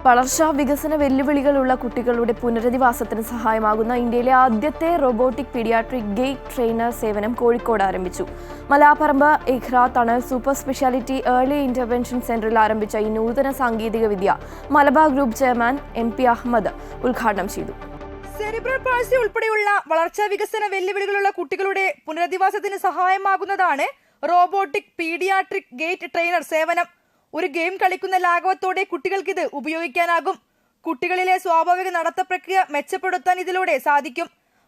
വളർച്ചാ വികസന വെല്ലുവിളികളുള്ള കുട്ടികളുടെ പുനരധിവാസത്തിന് സഹായമാകുന്ന ഇന്ത്യയിലെ ആദ്യത്തെ റോബോട്ടിക് പീഡിയാട്രിക് ഗേറ്റ് ട്രെയിനർ സേവനം കോഴിക്കോട് ആരംഭിച്ചു. മലാപ്പറമ്പ് ഇഖ്ര തണൽ സൂപ്പർ സ്പെഷ്യാലിറ്റി ഏർലി ഇന്റർവെൻഷൻ സെന്ററിൽ ആരംഭിച്ച ഈ നൂതന സാങ്കേതിക വിദ്യ Malabar group chairman MP Ahammed ഉദ്ഘാടനം ചെയ്തു. സെറിബ്രൽ പാൾസി ഉൾപ്പെടെയുള്ള വളർച്ചാ വികസന വെല്ലുവിളികളുള്ള കുട്ടികളുടെ പുനരധിവാസത്തിന് സഹായമാകുന്നതാണ് റോബോട്ടിക് പീഡിയാട്രിക് ഗേറ്റ് ട്രെയിനർ സേവനം. ഒരു ഗെയിം കളിക്കുന്ന ലാഘവത്തോടെ കുട്ടികൾക്ക് ഇത് ഉപയോഗിക്കാനാകും. കുട്ടികളിലെ സ്വാഭാവിക നടത്ത പ്രക്രിയ മെച്ചപ്പെടുത്താൻ ഇതിലൂടെ സാധിക്കും.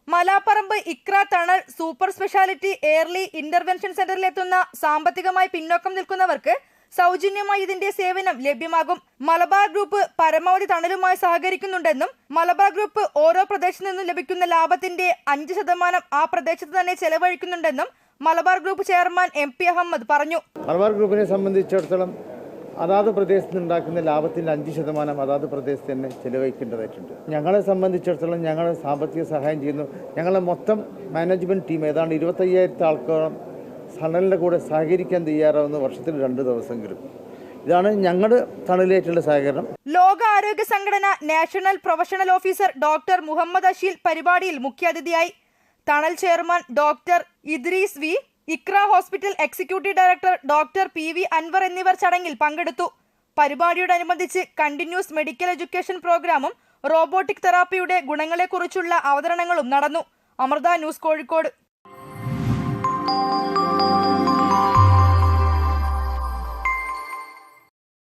മലാപ്പറമ്പ് ഇഖ്ര തണൽ സൂപ്പർ സ്പെഷ്യാലിറ്റി ഏർലി ഇന്റർവെൻഷൻ സെന്ററിലെത്തുന്ന സാമ്പത്തികമായി പിന്നോക്കം നിൽക്കുന്നവർക്ക് സൗജന്യമായി ഇതിന്റെ സേവനം ലഭ്യമാകും. മലബാർ ഗ്രൂപ്പ് പരമാവധി തണലുമായി സഹകരിക്കുന്നുണ്ടെന്നും മലബാർ ഗ്രൂപ്പ് ഓരോ പ്രദേശത്തു നിന്നും ലഭിക്കുന്ന ലാഭത്തിന്റെ 5% ആ പ്രദേശത്ത് തന്നെ ചെലവഴിക്കുന്നുണ്ടെന്നും Malabar group chairman MP Ahammed പറഞ്ഞു. മലബാർ ഗ്രൂപ്പിനെ സംബന്ധിച്ചിടത്തോളം അതാത് പ്രദേശത്ത് ഉണ്ടാക്കുന്ന ലാഭത്തിൻ്റെ 5% അതാത് പ്രദേശത്ത് തന്നെ ചെലവഴിക്കേണ്ടതായിട്ടുണ്ട്. ഞങ്ങളെ സംബന്ധിച്ചിടത്തോളം ഞങ്ങൾ സാമ്പത്തിക സഹായം ചെയ്യുന്നു. ഞങ്ങളെ മൊത്തം മാനേജ്മെൻറ്റ് ടീം ഏതാണ്ട് 25,000 ആൾക്കാരും തണലിൻ്റെ കൂടെ സഹകരിക്കാൻ തയ്യാറാവുന്ന വർഷത്തിൽ 2 ദിവസമെങ്കിലും. ഇതാണ് ഞങ്ങളുടെ തണലിലേറ്റുള്ള സഹകരണം. ലോക ആരോഗ്യ സംഘടന national professional officer doctor Muhammad Asheel പരിപാടിയിൽ മുഖ്യാതിഥിയായി. Thanal chairman doctor Idris V, Iqra hospital executive director doctor PV Anwar എന്നിവർ ചടങ്ങിൽ പങ്കെടുത്തു. പരിപാടിയോടനുബന്ധിച്ച് കണ്ടിന്യൂസ് മെഡിക്കൽ എഡ്യൂക്കേഷൻ പ്രോഗ്രാമും റോബോട്ടിക് തെറാപ്പിയുടെ ഗുണങ്ങളെക്കുറിച്ചുള്ള അവതരണങ്ങളും നടന്നു. അമൃത ന്യൂസ്, കോഴിക്കോട്.